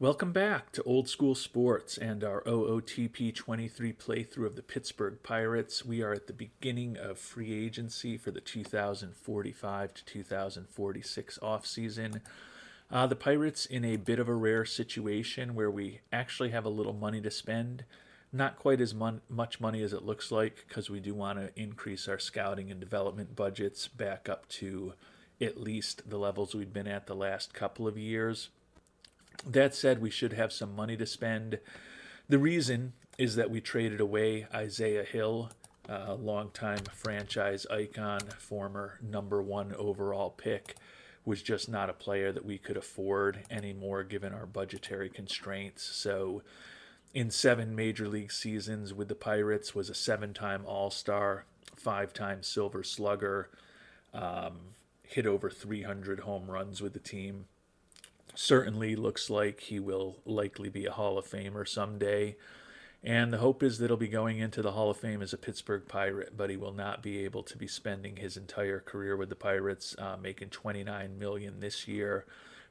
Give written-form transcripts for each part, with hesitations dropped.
Welcome back to Old School Sports and our OOTP 23 playthrough of the Pittsburgh Pirates. We are at the beginning of free agency for the 2045 to 2046 offseason. The Pirates in a bit of a rare situation where we actually have a little money to spend. Not quite as much money as it looks like because we do want to increase our scouting and development budgets back up to at least the levels we've been at the last couple of years. That said, we should have some money to spend. The reason is that we traded away Isaiah Hill, a longtime franchise icon, former number one overall pick, was just not a player that we could afford anymore given our budgetary constraints. So, in 7 major league seasons with the Pirates, was a 7-time All-Star, 5-time Silver Slugger, hit over 300 home runs with the team. Certainly looks like he will likely be a Hall of Famer someday. And the hope is that he'll be going into the Hall of Fame as a Pittsburgh Pirate, but he will not be able to be spending his entire career with the Pirates, making $29 million this year,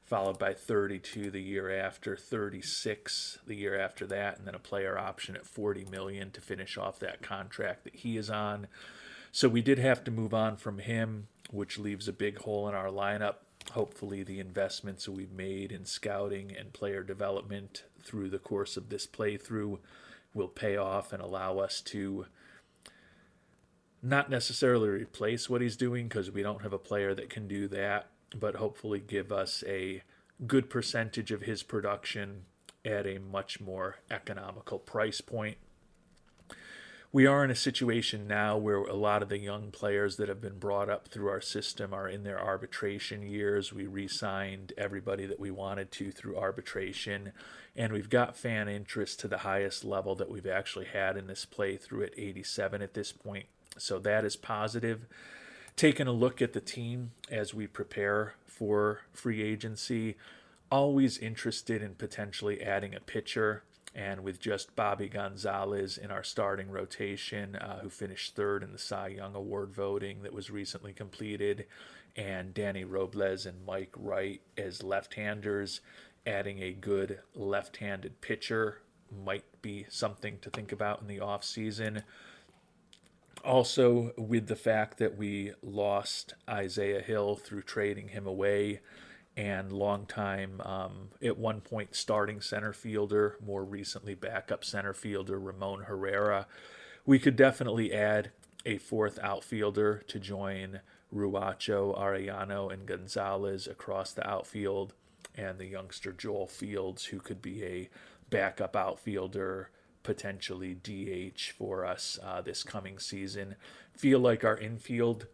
followed by 32 the year after, 36 the year after that, and then a player option at 40 million to finish off that contract that he is on. So we did have to move on from him, which leaves a big hole in our lineup. Hopefully the investments we've made in scouting and player development through the course of this playthrough will pay off and allow us to not necessarily replace what he's doing because we don't have a player that can do that, but hopefully give us a good percentage of his production at a much more economical price point. We are in a situation now where a lot of the young players that have been brought up through our system are in their arbitration years. We re-signed everybody that we wanted to through arbitration, and we've got fan interest to the highest level that we've actually had in this playthrough at 87 at this point. So that is positive. Taking a look at the team as we prepare for free agency, always interested in potentially adding a pitcher. And with just Bobby Gonzalez in our starting rotation, who finished third in the Cy Young Award voting that was recently completed, and Danny Robles and Mike Wright as left-handers, adding a good left-handed pitcher might be something to think about in the offseason. Also, with the fact that we lost Isaiah Hill through trading him away, and longtime, at one point, starting center fielder, more recently backup center fielder, Ramon Herrera. We could definitely add a fourth outfielder to join Ruacho, Arellano, and Gonzalez across the outfield, and the youngster Joel Fields, who could be a backup outfielder, potentially DH for us this coming season. Feel like our infield,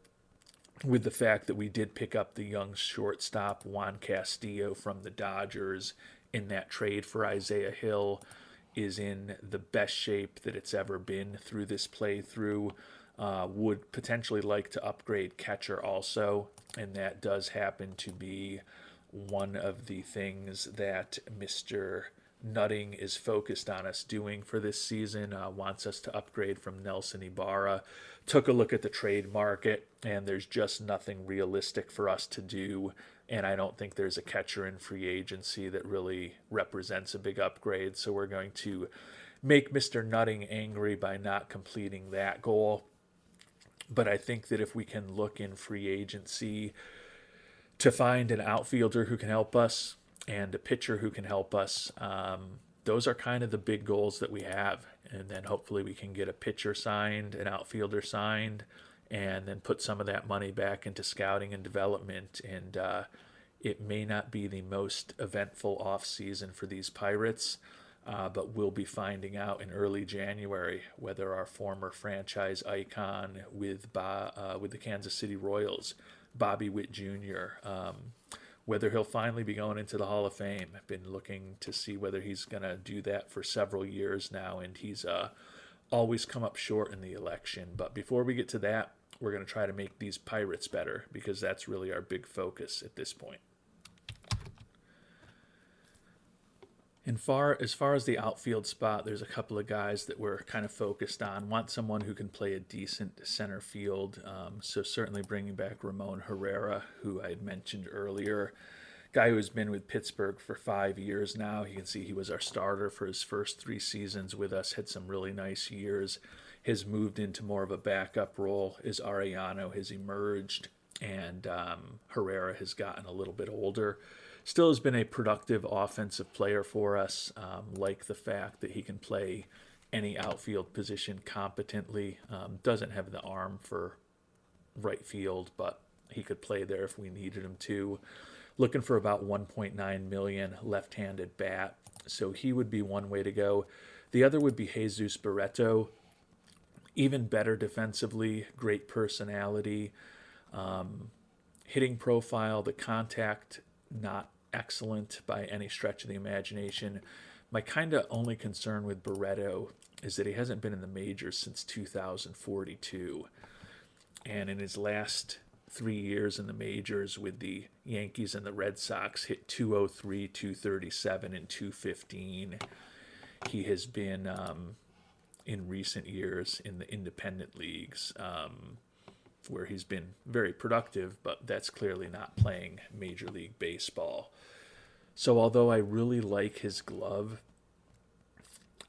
with the fact that we did pick up the young shortstop Juan Castillo from the Dodgers in that trade for Isaiah Hill, is in the best shape that it's ever been through this playthrough. Would potentially like to upgrade catcher also, and that does happen to be one of the things that Mr. Nutting is focused on us doing for this season. Wants us to upgrade from Nelson Ibarra. Took a look at the trade market, and there's just nothing realistic for us to do. And I don't think there's a catcher in free agency that really represents a big upgrade. So we're going to make Mr. Nutting angry by not completing that goal. But I think that if we can look in free agency to find an outfielder who can help us and a pitcher who can help us, those are kind of the big goals that we have. And then hopefully we can get a pitcher signed, an outfielder signed, and then put some of that money back into scouting and development. And it may not be the most eventful off season for these Pirates, but we'll be finding out in early January whether our former franchise icon with the Kansas City Royals, Bobby Witt Jr., whether he'll finally be going into the Hall of Fame. I've been looking to see whether he's going to do that for several years now, and he's always come up short in the election. But before we get to that, we're going to try to make these Pirates better, because that's really our big focus at this point. As far as the outfield spot, there's a couple of guys that we're kind of focused on. Want someone who can play a decent center field. So certainly bringing back Ramon Herrera, who I had mentioned earlier. Guy who has been with Pittsburgh for 5 years now. You can see he was our starter for his first 3 seasons with us, had some really nice years, has moved into more of a backup role as Arellano has emerged, and Herrera has gotten a little bit older. Still has been a productive offensive player for us, like the fact that he can play any outfield position competently. Doesn't have the arm for right field, but he could play there if we needed him to. Looking for about 1.9 million, left-handed bat, so he would be one way to go. The other would be Jesus Barreto. Even better defensively, great personality, hitting profile, the contact not excellent by any stretch of the imagination. My kind of only concern with Barreto is that he hasn't been in the majors since 2042, and in his last 3 years in the majors with the Yankees and the Red Sox, hit 203, 237, and 215. He has been in recent years in the independent leagues, where he's been very productive, but that's clearly not playing Major League Baseball. So although I really like his glove,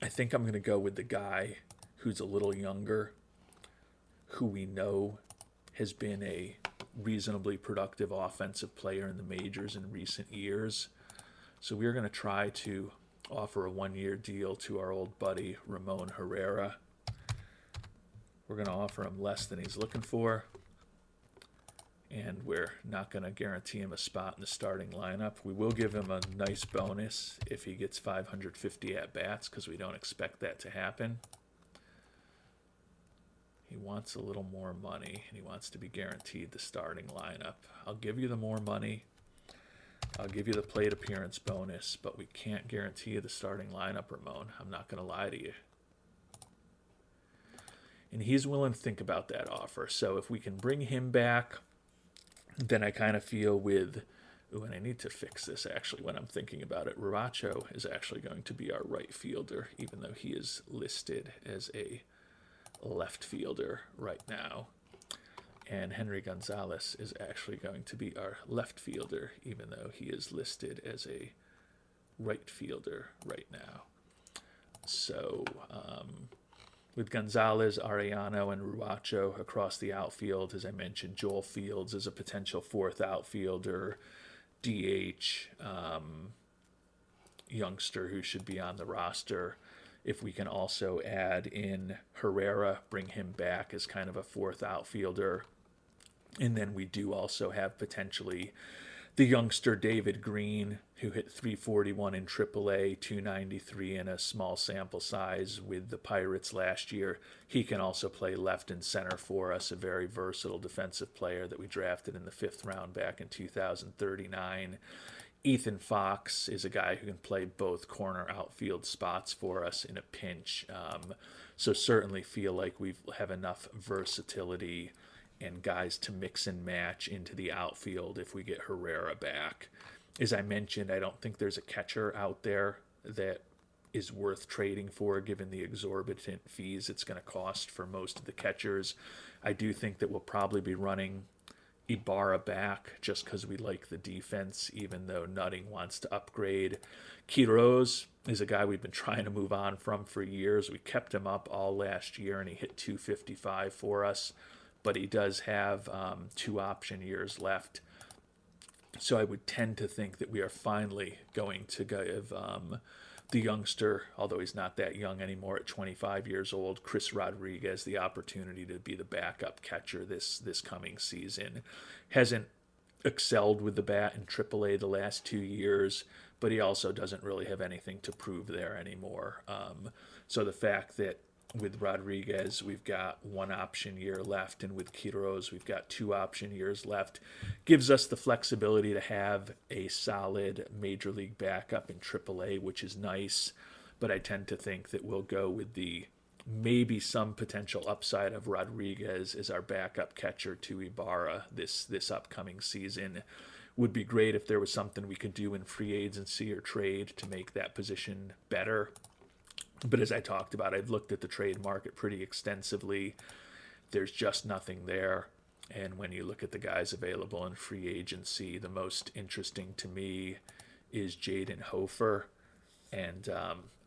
I think I'm going to go with the guy who's a little younger, who we know has been a reasonably productive offensive player in the majors in recent years. So we're going to try to offer a 1-year deal to our old buddy Ramon Herrera. We're going to offer him less than he's looking for, and we're not going to guarantee him a spot in the starting lineup. We will give him a nice bonus if he gets 550 at-bats, because we don't expect that to happen. He wants a little more money, and he wants to be guaranteed the starting lineup. I'll give you the more money. I'll give you the plate appearance bonus, but we can't guarantee you the starting lineup, Ramon. I'm not going to lie to you. And he's willing to think about that offer. So if we can bring him back, then I kind of feel with, and I need to fix this actually when I'm thinking about it. Ruracho is actually going to be our right fielder, even though he is listed as a left fielder right now. And Henry Gonzalez is actually going to be our left fielder, even though he is listed as a right fielder right now. So with Gonzalez, Arellano, and Ruacho across the outfield, as I mentioned, Joel Fields is a potential fourth outfielder, DH, youngster who should be on the roster. If we can also add in Herrera, bring him back as kind of a fourth outfielder. And then we do also have potentially the youngster David Green, who hit 341 in AAA, 293 in a small sample size with the Pirates last year. He can also play left and center for us, a very versatile defensive player that we drafted in the 5th round back in 2039. Ethan Fox is a guy who can play both corner outfield spots for us in a pinch. So certainly feel like we have enough versatility and guys to mix and match into the outfield if we get Herrera back. As I mentioned, I don't think there's a catcher out there that is worth trading for given the exorbitant fees it's going to cost for most of the catchers. I do think that we'll probably be running Ibarra back just because we like the defense, even though Nutting wants to upgrade. Quiroz is a guy we've been trying to move on from for years. We kept him up all last year, and he hit 255 for us, but he does have 2 option years left. So I would tend to think that we are finally going to give the youngster, although he's not that young anymore at 25 years old, Chris Rodriguez, the opportunity to be the backup catcher this coming season. Hasn't excelled with the bat in AAA the last 2 years, but he also doesn't really have anything to prove there anymore. So the fact that with Rodriguez, we've got 1 option year left, and with Quiroz, we've got 2 option years left, gives us the flexibility to have a solid major league backup in AAA, which is nice. But I tend to think that we'll go with the maybe some potential upside of Rodriguez as our backup catcher to Ibarra this upcoming season. Would be great if there was something we could do in free agency or trade to make that position better. But as I talked about, I've looked at the trade market pretty extensively. There's just nothing there. And when you look at the guys available in free agency, the most interesting to me is Jaden Hofer. And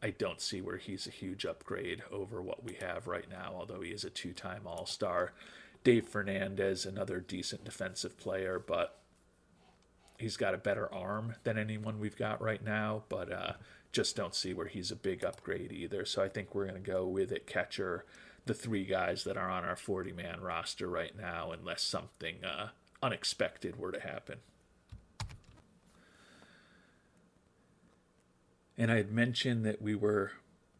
I don't see where he's a huge upgrade over what we have right now, although he is a two-time All-Star. Dave Fernandez, another decent defensive player, but he's got a better arm than anyone we've got right now, but just don't see where he's a big upgrade either. So I think we're going to go with at catcher the three guys that are on our 40-man roster right now, unless something unexpected were to happen. And I had mentioned that we were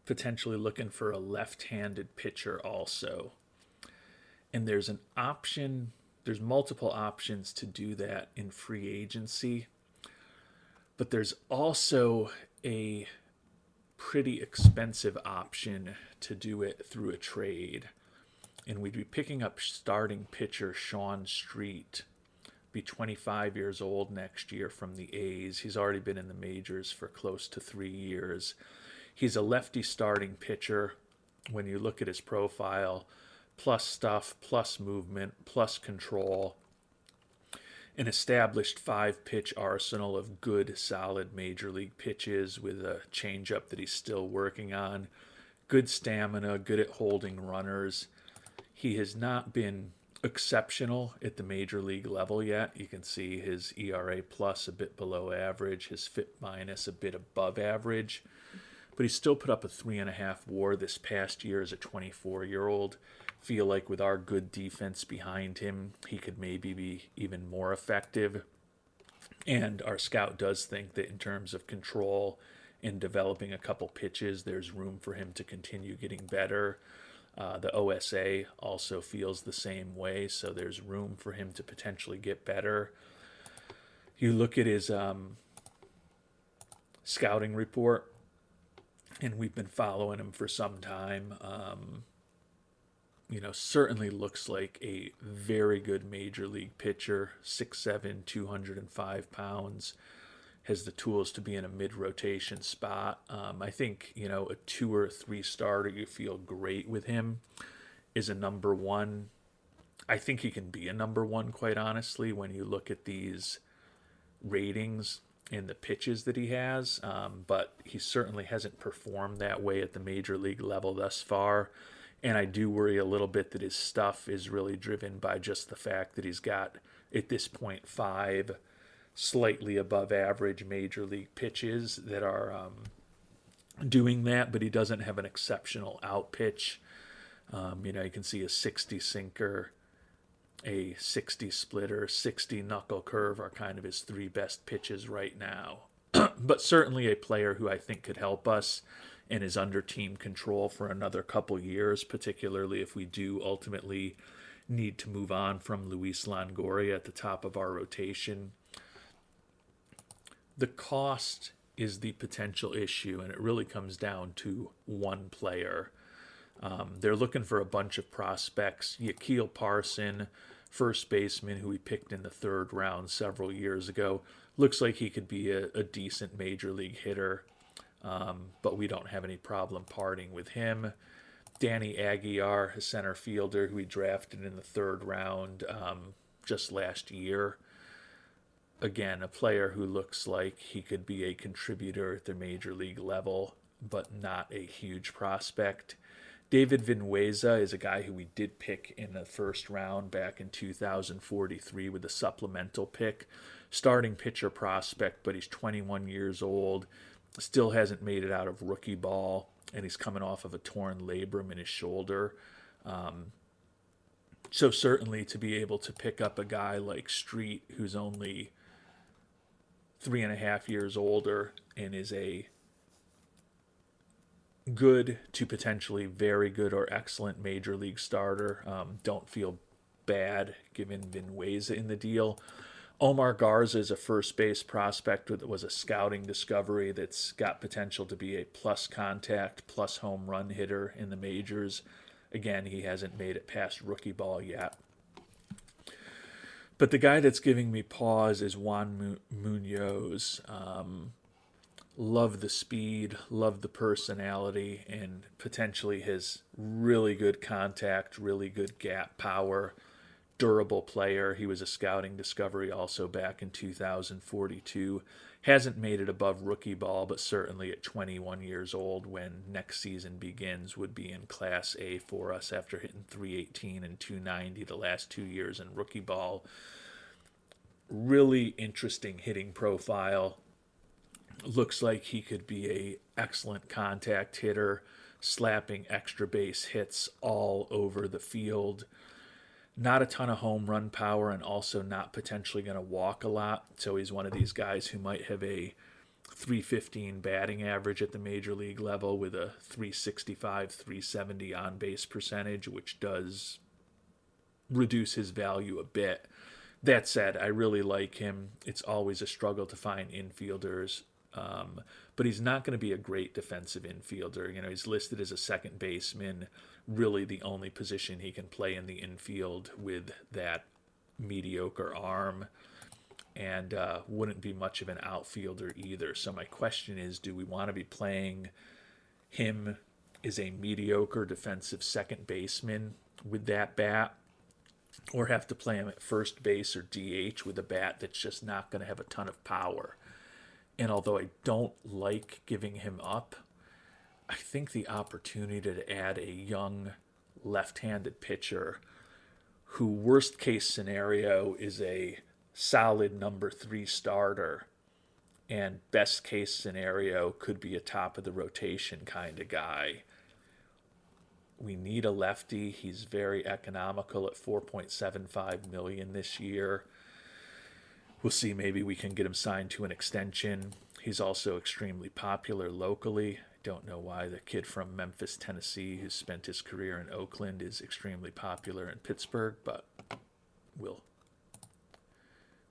potentially looking for a left-handed pitcher also. And there's an option, there's multiple options to do that in free agency. But there's also a pretty expensive option to do it through a trade. And we'd be picking up starting pitcher Sean Street, be 25 years old next year from the A's. He's already been in the majors for close to 3 years. He's a lefty starting pitcher. When you look at his profile, plus stuff, plus movement, plus control, an established 5-pitch arsenal of good, solid major league pitches with a changeup that he's still working on, good stamina, good at holding runners. He has not been exceptional at the major league level yet. You can see his ERA plus a bit below average, his FIP minus a bit above average, but he still put up a 3.5 WAR this past year as a 24-year-old. Feel like with our good defense behind him, he could maybe be even more effective. And our scout does think that in terms of control and developing a couple pitches, there's room for him to continue getting better. The OSA also feels the same way, so there's room for him to potentially get better. You look at his scouting report, and we've been following him for some time. Certainly looks like a very good major league pitcher, 6'7", 205 pounds. Has the tools to be in a mid-rotation spot. I think, a 2 or 3 starter, you feel great with him, is a number one. I think he can be a number one, quite honestly, when you look at these ratings and the pitches that he has. But he certainly hasn't performed that way at the major league level thus far. And I do worry a little bit that his stuff is really driven by just the fact that he's got, at this point, 5 slightly above average major league pitches that are doing that, but he doesn't have an exceptional out pitch. You can see a 60 sinker, a 60 splitter, 60 knuckle curve are kind of his 3 best pitches right now. But certainly a player who I think could help us and is under team control for another couple years, particularly if we do ultimately need to move on from Luis Longoria at the top of our rotation. The cost is the potential issue, and it really comes down to one player. They're looking for a bunch of prospects. Yakeel Parson, first baseman who we picked in the 3rd round several years ago, looks like he could be a decent major league hitter, but we don't have any problem parting with him. Danny Aguiar, a center fielder who we drafted in the 3rd round just last year. Again, a player who looks like he could be a contributor at the major league level, but not a huge prospect. David Vinuesa is a guy who we did pick in the 1st round back in 2043 with a supplemental pick. Starting pitcher prospect, but he's 21 years old, still hasn't made it out of rookie ball, and he's coming off of a torn labrum in his shoulder. So certainly to be able to pick up a guy like Street, who's only 3.5 years older and is a good to potentially very good or excellent major league starter, don't feel bad given Vinuesa in the deal. Omar Garza is a first base prospect that was a scouting discovery that's got potential to be a plus contact, plus home run hitter in the majors. Again, he hasn't made it past rookie ball yet. But the guy that's giving me pause is Juan Munoz. Love the speed, love the personality, and potentially his really good contact, really good gap power. durable player. He was a scouting discovery also back in 2042. Hasn't made it above rookie ball, but certainly at 21 years old, when next season begins, would be in Class A for us after hitting 318 and 290 the last 2 years in rookie ball. Really interesting hitting profile. Looks like he could be a excellent contact hitter, slapping extra base hits all over the field. Not a ton of home run power, and also not potentially going to walk a lot. So he's one of these guys who might have a 315 batting average at the major league level with a 365, 370 on base percentage, which does reduce his value a bit. That said, I really like him. It's always a struggle to find infielders, but he's not going to be a great defensive infielder. You know, he's listed as a second baseman, really the only position he can play in the infield with that mediocre arm, and wouldn't be much of an outfielder either. So my question is, do we want to be playing him as a mediocre defensive second baseman with that bat, or have to play him at first base or DH with a bat that's just not going to have a ton of power? And although I don't like giving him up, I think the opportunity to add a young left-handed pitcher who, worst case scenario, is a solid number 3 starter, and best case scenario could be a top of the rotation kind of guy. We need a lefty. He's very economical at $4.75 million this year. We'll see, maybe we can get him signed to an extension. He's also extremely popular locally. I don't know why the kid from Memphis, Tennessee, who spent his career in Oakland, is extremely popular in Pittsburgh, but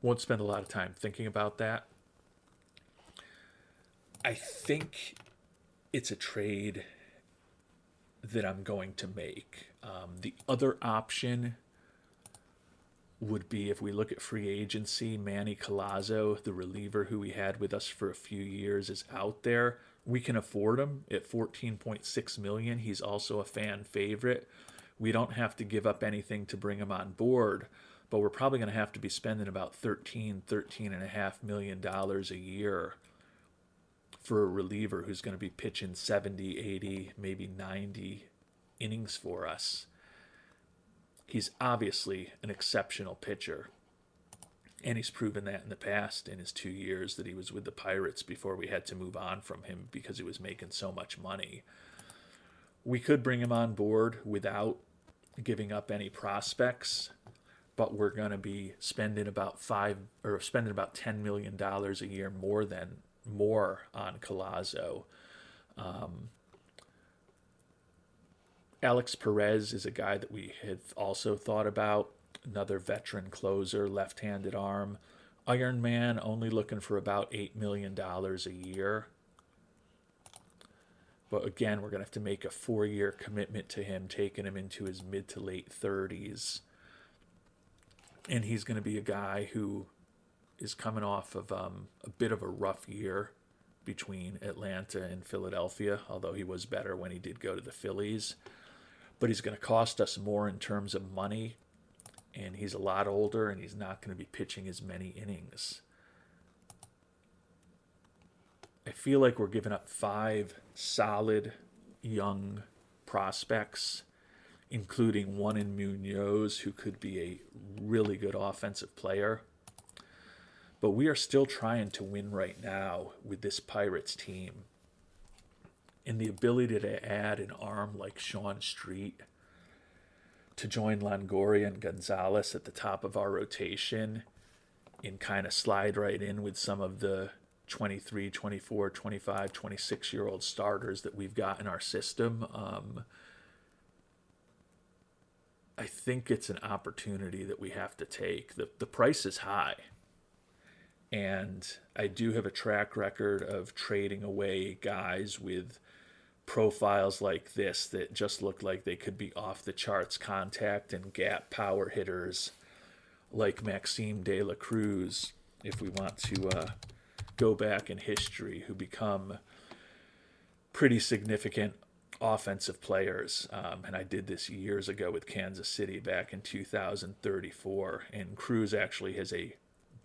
won't spend a lot of time thinking about that. I think it's a trade that I'm going to make. The other option would be, if we look at free agency, Manny Collazo, the reliever who we had with us for a few years, is out there. We can afford him at $14.6 million. He's also a fan favorite. We don't have to give up anything to bring him on board, but we're probably going to have to be spending about $13.5 million a year for a reliever who's going to be pitching 70, 80, maybe 90 innings for us. He's obviously an exceptional pitcher, and he's proven that in the past, in his 2 years that he was with the Pirates before we had to move on from him because he was making so much money. We could bring him on board without giving up any prospects, but we're going to be spending about $10 million a year more on Collazo. Alex Perez is a guy that we have also thought about, another veteran closer, left-handed arm. Iron Man, only looking for about $8 million a year. But again, we're going to have to make a 4-year commitment to him, taking him into his mid to late 30s. And he's going to be a guy who is coming off of a bit of a rough year between Atlanta and Philadelphia, although he was better when he did go to the Phillies. But he's going to cost us more in terms of money, and he's a lot older, and he's not going to be pitching as many innings. I feel like we're giving up 5 solid young prospects, including one in Munoz, who could be a really good offensive player. But we are still trying to win right now with this Pirates team. And the ability to add an arm like Sean Street to join Longoria and Gonzalez at the top of our rotation and kind of slide right in with some of the 23, 24, 25, 26-year-old starters that we've got in our system, I think it's an opportunity that we have to take. The price is high. And I do have a track record of trading away guys with profiles like this that just look like they could be off the charts contact and gap power hitters, like Maxime de la Cruz, if we want to go back in history, who become pretty significant offensive players, and I did this years ago with Kansas City back in 2034, and Cruz actually has a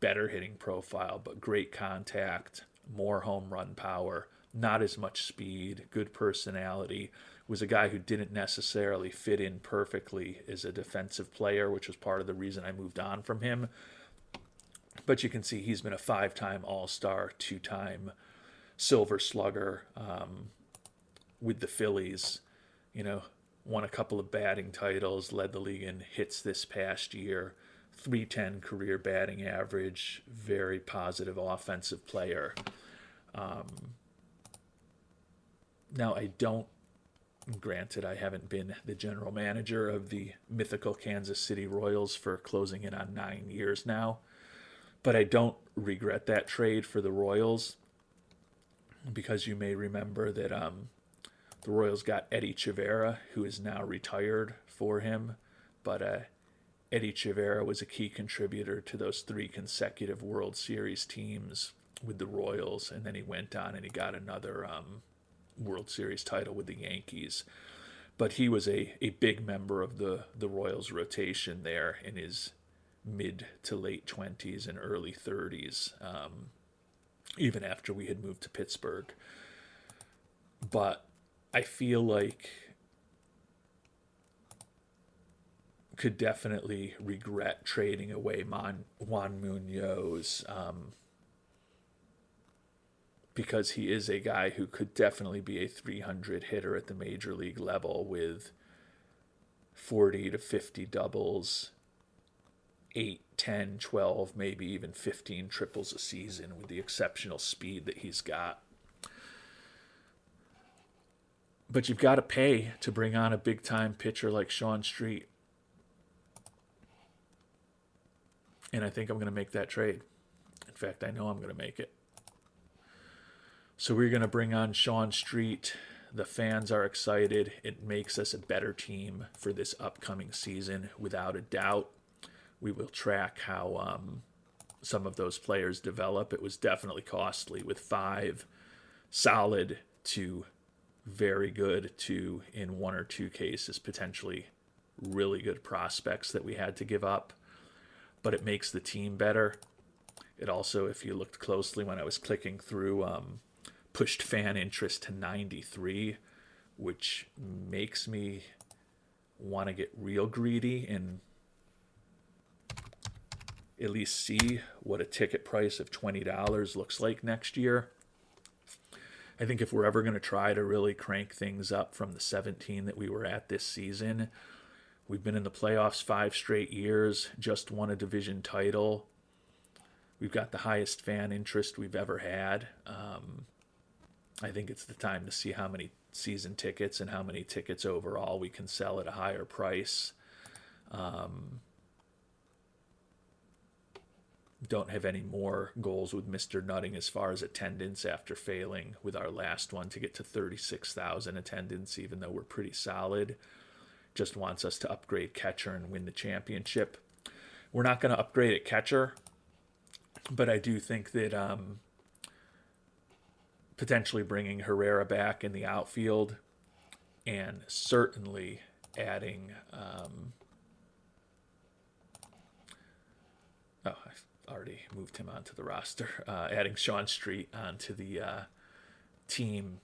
better hitting profile, but great contact, more home run power, not as much speed, good personality. Was a guy who didn't necessarily fit in perfectly as a defensive player, which was part of the reason I moved on from him. But you can see he's been a 5-time All-Star, 2-time Silver Slugger with the Phillies. You know, won a couple of batting titles, led the league in hits this past year, 310 career batting average, very positive offensive player. Now, granted, I haven't been the general manager of the mythical Kansas City Royals for closing in on 9 years now, but I don't regret that trade for the Royals, because you may remember that the Royals got Eddie Chivera, who is now retired, for him, but Eddie Chivera was a key contributor to those 3 consecutive World Series teams with the Royals, and then he went on and he got another World Series title with the Yankees. But he was a big member of the Royals rotation there in his mid to late 20s and early 30s, even after we had moved to Pittsburgh. But I feel like could definitely regret trading away Juan Munoz, because he is a guy who could definitely be a 300 hitter at the major league level with 40 to 50 doubles, 8, 10, 12, maybe even 15 triples a season with the exceptional speed that he's got. But you've got to pay to bring on a big-time pitcher like Sean Street. And I think I'm going to make that trade. In fact, I know I'm going to make it. So we're going to bring on Sean Street. The fans are excited. It makes us a better team for this upcoming season, without a doubt. We will track how some of those players develop. It was definitely costly, with 5 solid to very good to, in 1 or 2 cases, potentially really good prospects that we had to give up. But it makes the team better. It also, if you looked closely when I was clicking through, pushed fan interest to 93, which makes me want to get real greedy and at least see what a ticket price of $20 looks like next year. I think if we're ever going to try to really crank things up from the 17 that we were at this season, we've been in the playoffs 5 straight years, just won a division title. We've got the highest fan interest we've ever had. I think it's the time to see how many season tickets and how many tickets overall we can sell at a higher price. Don't have any more goals with Mr. Nutting as far as attendance, after failing with our last one to get to 36,000 attendance, even though we're pretty solid. Just wants us to upgrade catcher and win the championship. We're not going to upgrade at catcher, but I do think that potentially bringing Herrera back in the outfield, and certainly adding I've already moved him onto the roster. Adding Sean Street onto the team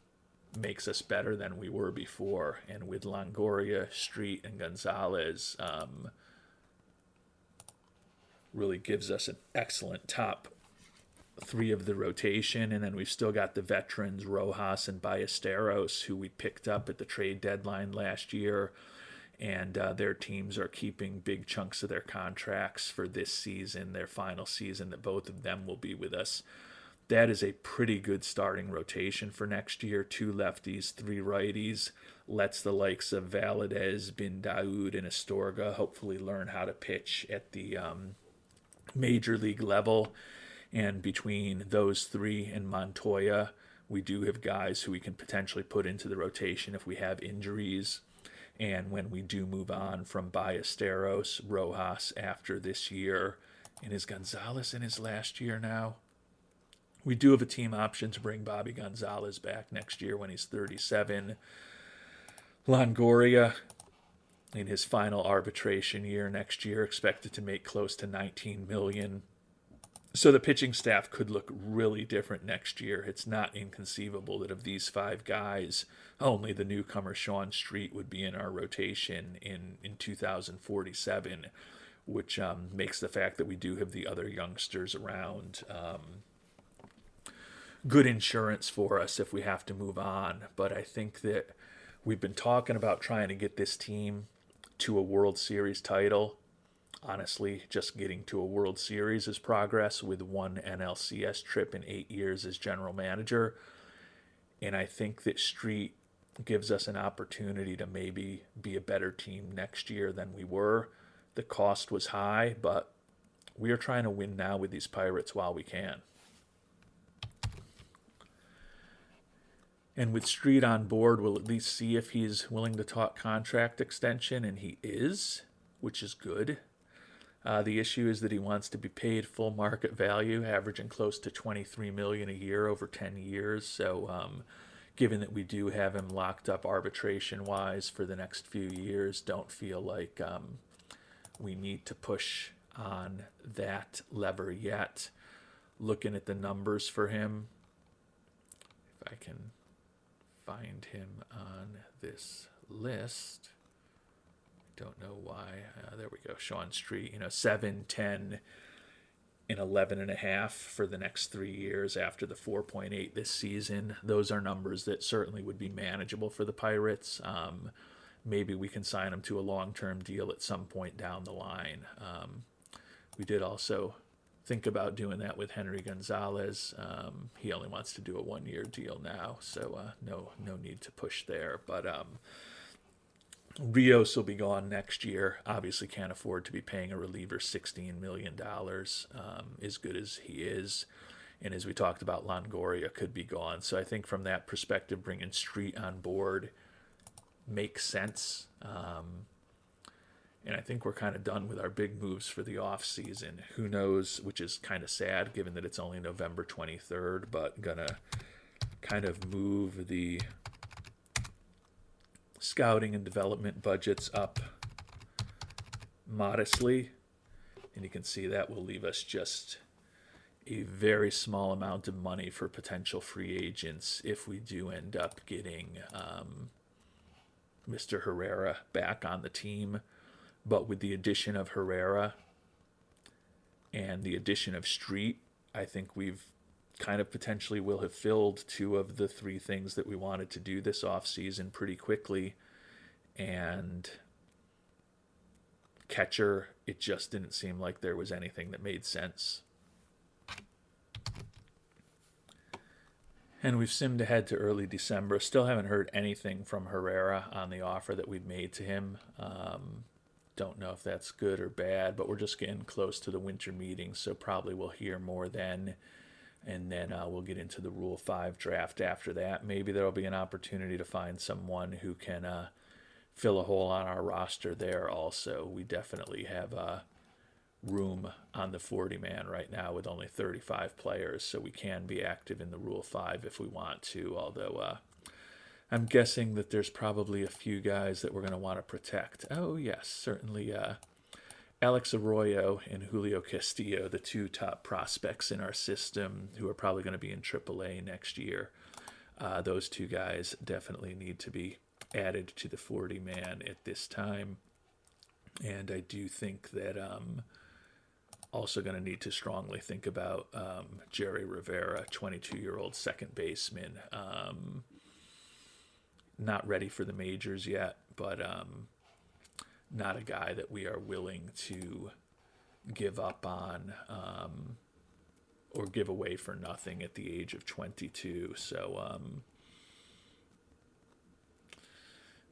makes us better than we were before. And with Longoria, Street, and Gonzalez, really gives us an excellent top 3 of the rotation. And then we've still got the veterans, Rojas and Ballesteros, who we picked up at the trade deadline last year. And their teams are keeping big chunks of their contracts for this season, their final season, that both of them will be with us. That is a pretty good starting rotation for next year. 2 lefties, 3 righties. Lets the likes of Valadez, Bin Daoud, and Astorga hopefully learn how to pitch at the major league level. And between those 3 and Montoya, we do have guys who we can potentially put into the rotation if we have injuries. And when we do move on from Ballesteros, Rojas after this year, and is Gonzalez in his last year now? We do have a team option to bring Bobby Gonzalez back next year when he's 37. Longoria, in his final arbitration year next year, expected to make close to $19 million. So the pitching staff could look really different next year. It's not inconceivable that of these 5 guys, only the newcomer Sean Street would be in our rotation in 2047, which makes the fact that we do have the other youngsters around good insurance for us if we have to move on. But I think that we've been talking about trying to get this team to a World Series title. Honestly, just getting to a World Series is progress with one NLCS trip in 8 years as general manager. And I think that Street gives us an opportunity to maybe be a better team next year than we were. The cost was high, but we are trying to win now with these Pirates while we can. And with Street on board, we'll at least see if he's willing to talk contract extension, and he is, which is good. The issue is that he wants to be paid full market value, averaging close to $23 million a year over 10 years. So given that we do have him locked up arbitration-wise for the next few years, don't feel like we need to push on that lever yet. Looking at the numbers for him, if I can find him on this list. Don't know why. There we go. Sean Street, 7, 10, and 11.5 for the next 3 years after the 4.8 this season. Those are numbers that certainly would be manageable for the Pirates. Maybe we can sign him to a long-term deal at some point down the line. We did also think about doing that with Henry Gonzalez. He only wants to do a 1-year deal now, so no need to push there. But Rios will be gone next year. Obviously can't afford to be paying a reliever $16 million, as good as he is. And as we talked about, Longoria could be gone. So I think from that perspective, bringing Street on board makes sense. And I think we're kind of done with our big moves for the off season. Who knows, which is kind of sad given that it's only November 23rd, but gonna kind of move the scouting and development budgets up modestly. And you can see that will leave us just a very small amount of money for potential free agents if we do end up getting Mr. Herrera back on the team. But with the addition of Herrera and the addition of Street, I think we've kind of potentially will have filled 2 of the 3 things that we wanted to do this offseason pretty quickly. And catcher, it just didn't seem like there was anything that made sense. And we've simmed ahead to early December. Still haven't heard anything from Herrera on the offer that we'd made to him. Don't know if that's good or bad, but we're just getting close to the winter meeting, so probably we'll hear more then. And then we'll get into the Rule 5 draft after that. Maybe there'll be an opportunity to find someone who can fill a hole on our roster there also. We definitely have room on the 40-man right now with only 35 players, so we can be active in the Rule 5 if we want to, although I'm guessing that there's probably a few guys that we're going to want to protect. Oh, yes, certainly Alex Arroyo and Julio Castillo, the 2 top prospects in our system who are probably going to be in AAA next year. Those 2 guys definitely need to be added to the 40-man at this time. And I do think that also going to need to strongly think about Jerry Rivera, 22-year-old second baseman. Not ready for the majors yet, but not a guy that we are willing to give up on or give away for nothing at the age of 22. So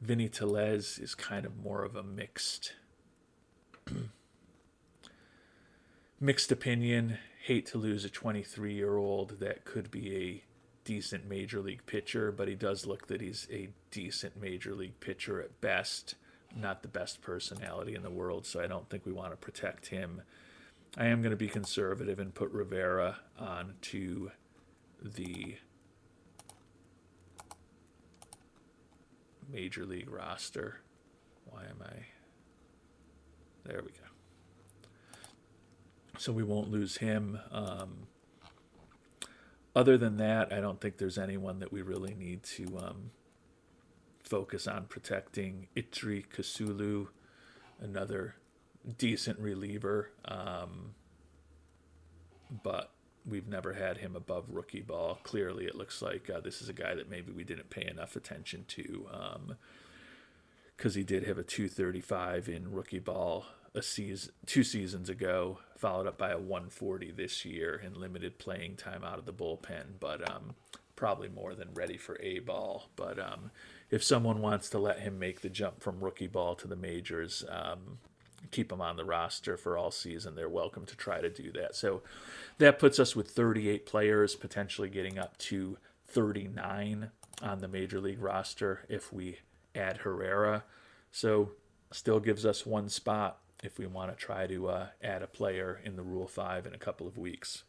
Vinny Telez is kind of more of a mixed opinion. Hate to lose a 23-year-old that could be a decent major league pitcher, but he does look that he's a decent major league pitcher at best. Not the best personality in the world, so I don't think we want to protect him. I am going to be conservative and put Rivera onto the Major League roster. Why am I... There we go. So we won't lose him. Other than that, I don't think there's anyone that we really need to focus on protecting. Itri Kasulu, another decent reliever, but we've never had him above rookie ball. Clearly, it looks like this is a guy that maybe we didn't pay enough attention to, because he did have a 235 in rookie ball two seasons ago, followed up by a 140 this year in limited playing time out of the bullpen, but probably more than ready for A ball. But if someone wants to let him make the jump from rookie ball to the majors, keep him on the roster for all season, they're welcome to try to do that. So that puts us with 38 players, potentially getting up to 39 on the Major League roster if we add Herrera. So still gives us one spot if we want to try to add a player in the Rule 5 in a couple of weeks.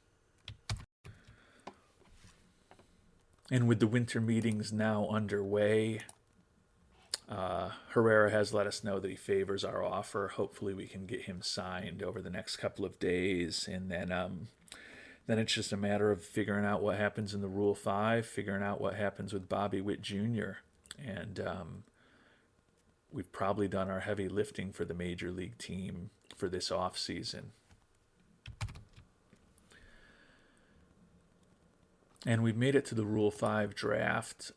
And with the winter meetings now underway, Herrera has let us know that he favors our offer. Hopefully we can get him signed over the next couple of days, and then it's just a matter of figuring out what happens in the Rule 5, figuring out what happens with Bobby Witt Jr., and we've probably done our heavy lifting for the Major League team for this off season. And we've made it to the Rule 5 draft,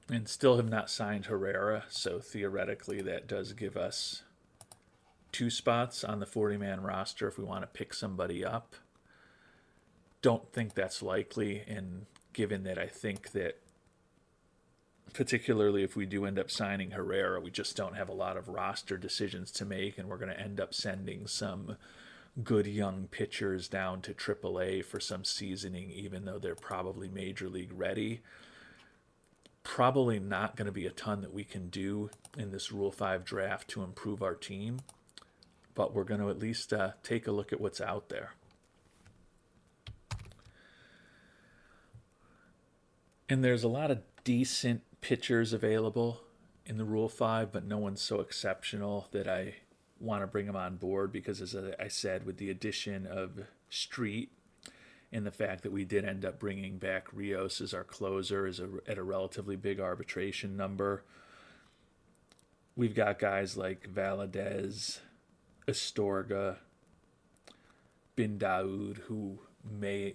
and still have not signed Herrera, so theoretically that does give us 2 spots on the 40-man roster if we want to pick somebody up. Don't think that's likely, and given that I think that particularly if we do end up signing Herrera, we just don't have a lot of roster decisions to make, and we're going to end up sending some good young pitchers down to AAA for some seasoning, even though they're probably Major League ready. Probably not going to be a ton that we can do in this Rule 5 draft to improve our team, but we're going to at least take a look at what's out there. And there's a lot of decent pitchers available in the Rule 5, but no one's so exceptional that I want to bring them on board, because as I said, with the addition of Street and the fact that we did end up bringing back Rios as our closer at a relatively big arbitration number, we've got guys like Valadez, Astorga, Bin Daoud, who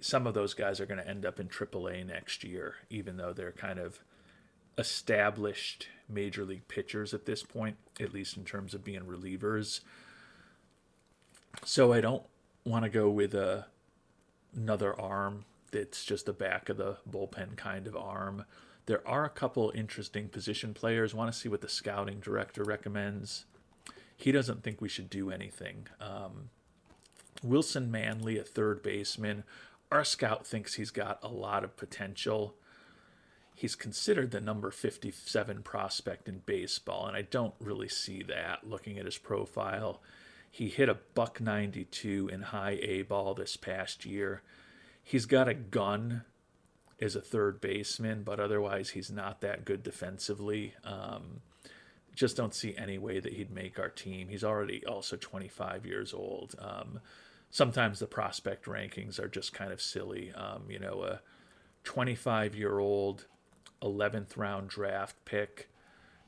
some of those guys are going to end up in AAA next year, even though they're kind of established Major League pitchers at this point, at least in terms of being relievers. So I don't want to go with another arm that's just a back of the bullpen kind of arm. There are a couple interesting position players. Want to see what the scouting director recommends. He doesn't think we should do anything. Wilson Manley, a third baseman. Our scout thinks he's got a lot of potential. He's considered the number 57 prospect in baseball, and I don't really see that looking at his profile. He hit a .192 in high A ball this past year. He's got a gun as a third baseman, but otherwise he's not that good defensively. Just don't see any way that he'd make our team. He's already also 25 years old. Sometimes the prospect rankings are just kind of silly. A 25-year-old 11th round draft pick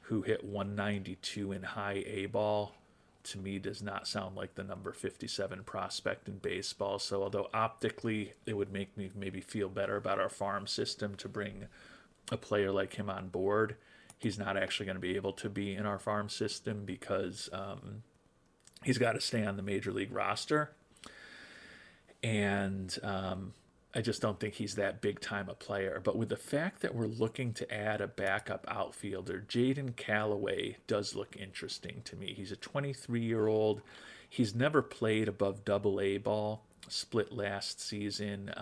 who hit 192 in high A ball, to me does not sound like the number 57 prospect in baseball. So although optically it would make me maybe feel better about our farm system to bring a player like him on board, he's not actually going to be able to be in our farm system because he's got to stay on the Major League roster. And I just don't think he's that big time a player. But with the fact that we're looking to add a backup outfielder, Jaden Callaway does look interesting to me. He's a 23-year-old. He's never played above AA ball, split last season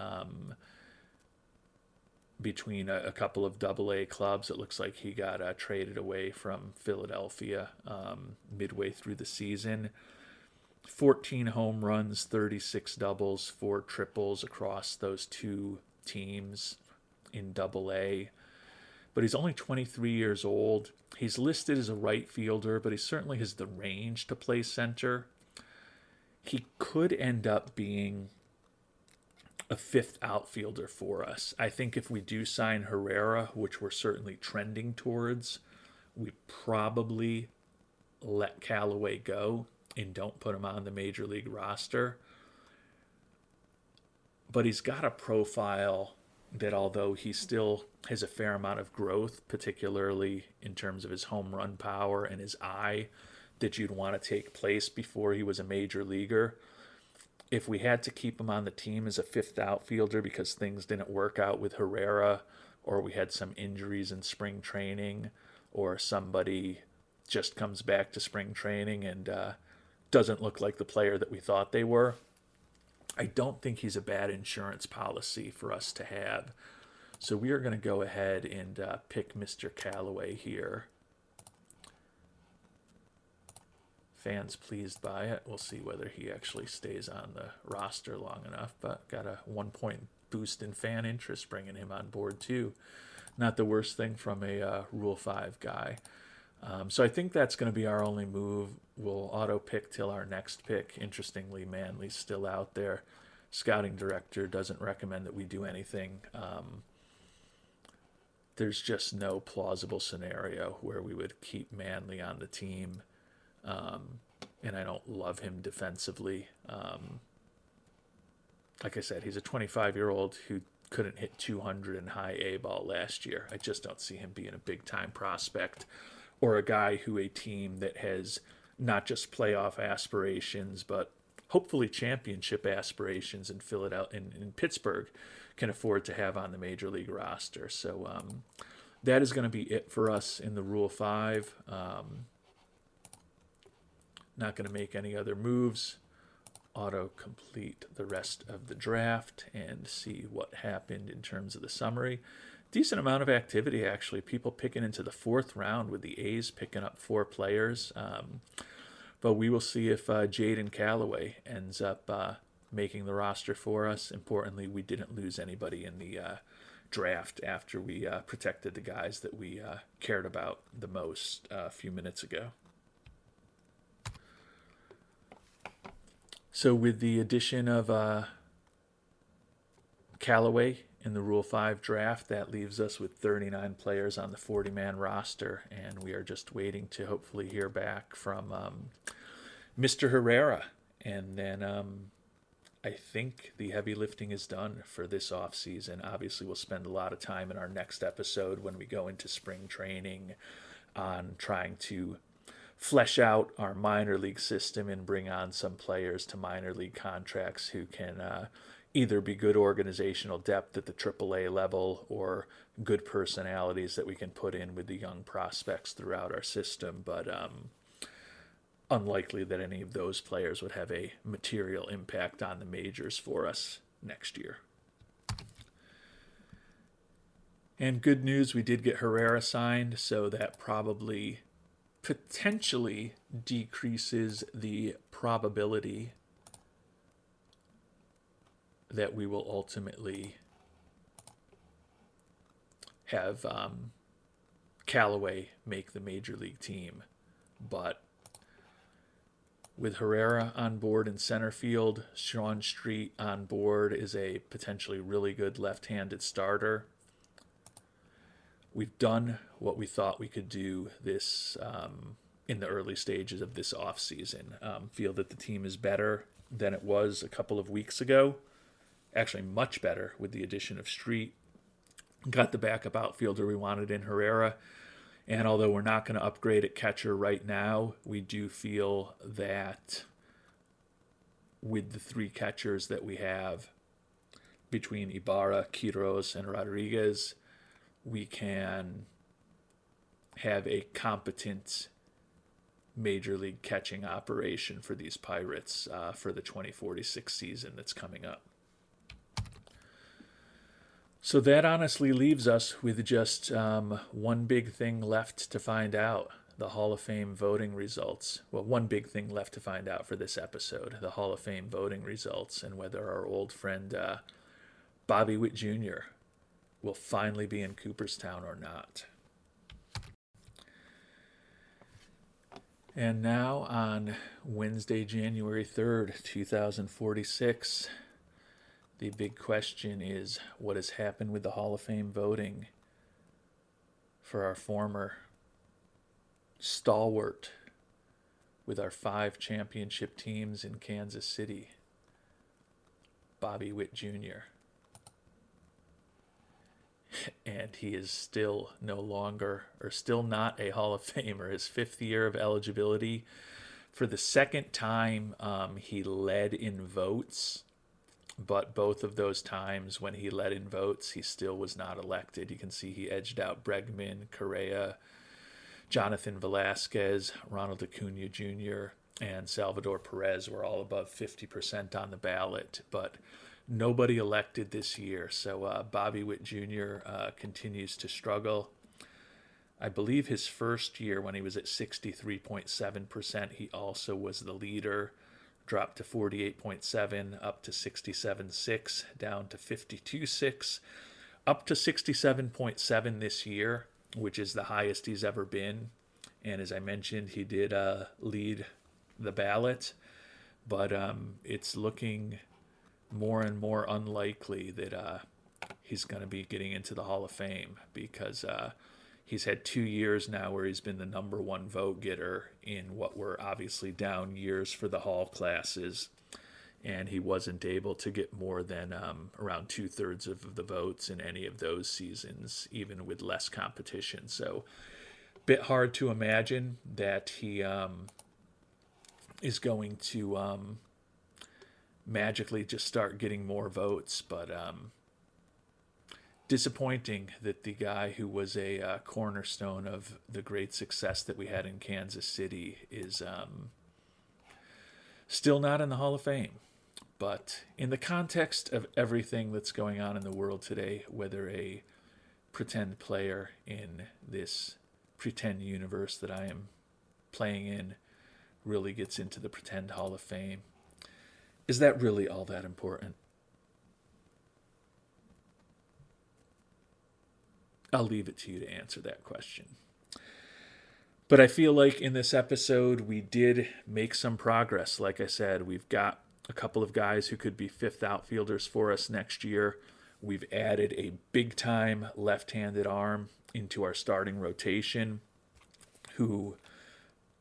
between a couple of AA clubs. It looks like he got traded away from Philadelphia midway through the season. 14 home runs, 36 doubles, 4 triples across those two teams. in Double-A. But he's only 23 years old. He's listed as a right fielder, but he certainly has the range to play center. He could end up being a fifth outfielder for us. I think if we do sign Herrera, which we're certainly trending towards, we probably let Callaway go and don't put him on the major league roster. But he's got a profile that, although he still has a fair amount of growth, particularly in terms of his home run power and his eye, that you'd want to take place before he was a major leaguer. If we had to keep him on the team as a fifth outfielder because things didn't work out with Herrera, or we had some injuries in spring training, or somebody just comes back to spring training and doesn't look like the player that we thought they were, I don't think he's a bad insurance policy for us to have. So we are going to go ahead and pick Mr. Callaway here. Fans pleased by it. We'll see whether he actually stays on the roster long enough, but got a 1-point boost in fan interest bringing him on board too. Not the worst thing from a Rule 5 guy. So I think that's going to be our only move. We'll auto pick till our next pick. Interestingly, Manley's still out there. Scouting director doesn't recommend that we do anything. There's just no plausible scenario where we would keep Manley on the team. And I don't love him defensively. Like I said, he's a 25-year-old who couldn't hit 200 in high A ball last year. I just don't see him being a big-time prospect, or a guy who a team that has not just playoff aspirations, but hopefully championship aspirations in Philadelphia, in Pittsburgh, can afford to have on the major league roster. So that is going to be it for us in the Rule 5. Not going to make any other moves. Auto complete the rest of the draft and see what happened in terms of the summary. Decent amount of activity, actually. People picking into the 4th round, with the A's picking up 4 players. But we will see if Jaden Callaway ends up making the roster for us. Importantly, we didn't lose anybody in the draft after we protected the guys that we cared about the most a few minutes ago. So with the addition of Callaway in the Rule 5 draft, that leaves us with 39 players on the 40-man roster, and we are just waiting to hopefully hear back from Mr. Herrera. And then I think the heavy lifting is done for this offseason. Obviously, we'll spend a lot of time in our next episode when we go into spring training on trying to flesh out our minor league system and bring on some players to minor league contracts who can either be good organizational depth at the AAA level or good personalities that we can put in with the young prospects throughout our system. But unlikely that any of those players would have a material impact on the majors for us next year. And good news, we did get Herrera signed, so that probably potentially decreases the probability that we will ultimately have Callaway make the major league team. But with Herrera on board in center field, Sean Street on board is a potentially really good left-handed starter. We've done what we thought we could do this in the early stages of this offseason. Feel that the team is better than it was a couple of weeks ago. Actually, much better with the addition of Street. Got the backup outfielder we wanted in Herrera. And although we're not going to upgrade at catcher right now, we do feel that with the 3 catchers that we have between Ibarra, Quiroz, and Rodriguez, we can have a competent major league catching operation for these Pirates for the 2046 season that's coming up. So that honestly leaves us with just one big thing left to find out, the Hall of Fame voting results. Well, one big thing left to find out for this episode, the Hall of Fame voting results, and whether our old friend Bobby Witt Jr. will finally be in Cooperstown or not. And now on Wednesday, January 3rd, 2046, the big question is what has happened with the Hall of Fame voting for our former stalwart with our 5 championship teams in Kansas City, Bobby Witt Jr. And he is still still not a Hall of Famer. His 5th year of eligibility. For the second time, he led in votes, but both of those times when he led in votes, he still was not elected. You can see he edged out Bregman, Correa, Jonathan Velasquez, Ronald Acuna Jr., and Salvador Perez were all above 50% on the ballot, but nobody elected this year. So Bobby Witt Jr. Continues to struggle. I believe his first year when he was at 63.7%, he also was the leader. Dropped to 48.7, up to 67.6, down to 52.6, up to 67.7 this year, which is the highest he's ever been. And as I mentioned, he did lead the ballot, but it's looking more and more unlikely that he's going to be getting into the Hall of Fame, because he's had 2 years now where he's been the number 1 vote getter in what were obviously down years for the Hall classes, and he wasn't able to get more than around 2/3 of the votes in any of those seasons, even with less competition. So bit hard to imagine that he is going to magically just start getting more votes, but disappointing that the guy who was a cornerstone of the great success that we had in Kansas City is still not in the Hall of Fame. But in the context of everything that's going on in the world today, whether a pretend player in this pretend universe that I am playing in really gets into the pretend Hall of Fame, is that really all that important? I'll leave it to you to answer that question. But I feel like in this episode, we did make some progress. Like I said, we've got a couple of guys who could be 5th outfielders for us next year. We've added a big-time left-handed arm into our starting rotation who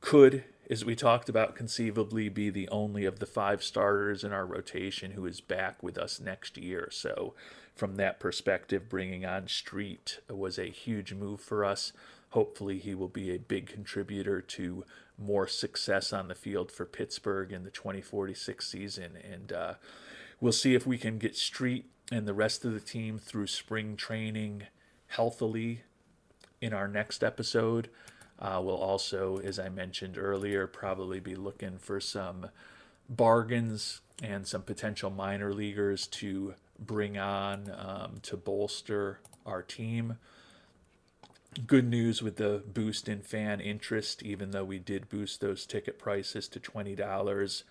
could, as we talked about, conceivably be the only of the 5 starters in our rotation who is back with us next year. So from that perspective, bringing on Street was a huge move for us. Hopefully he will be a big contributor to more success on the field for Pittsburgh in the 2046 season. And we'll see if we can get Street and the rest of the team through spring training healthily in our next episode. We'll also, as I mentioned earlier, probably be looking for some bargains and some potential minor leaguers to bring on to bolster our team. Good news with the boost in fan interest, even though we did boost those ticket prices to $20,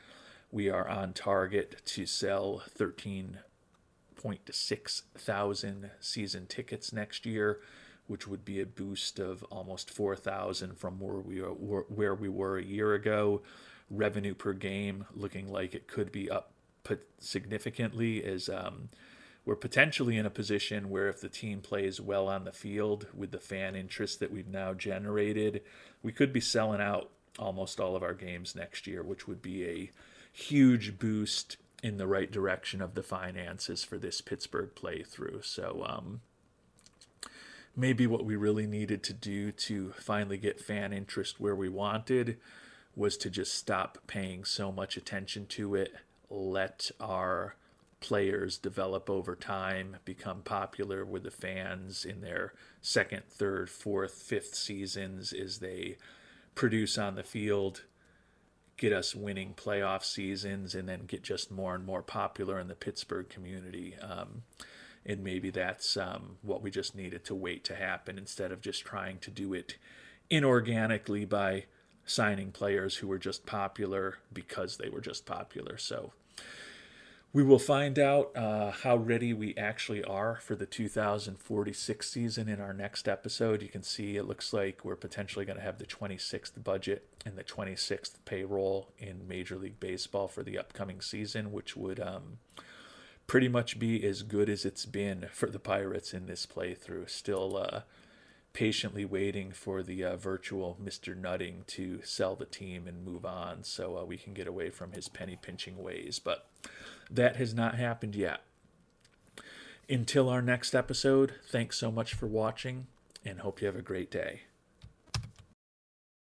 we are on target to sell 13.6 thousand season tickets next year, which would be a boost of almost 4,000 from where we were a year ago. Revenue per game looking like it could be up significantly, as we're potentially in a position where if the team plays well on the field with the fan interest that we've now generated, we could be selling out almost all of our games next year, which would be a huge boost in the right direction of the finances for this Pittsburgh playthrough. So maybe what we really needed to do to finally get fan interest where we wanted was to just stop paying so much attention to it, let our players develop over time, become popular with the fans in their 2nd, 3rd, 4th, 5th seasons as they produce on the field, get us winning playoff seasons, and then get just more and more popular in the Pittsburgh community. And maybe that's what we just needed to wait to happen, instead of just trying to do it inorganically by signing players who were just popular because they were just popular. So We will find out how ready we actually are for the 2046 season in our next episode. You can see it looks like we're potentially going to have the 26th budget and the 26th payroll in Major League Baseball for the upcoming season, which would pretty much be as good as it's been for the Pirates in this playthrough. Still patiently waiting for the virtual Mr. Nutting to sell the team and move on so we can get away from his penny pinching ways. But that has not happened yet. Until our next episode, thanks so much for watching and hope you have a great day.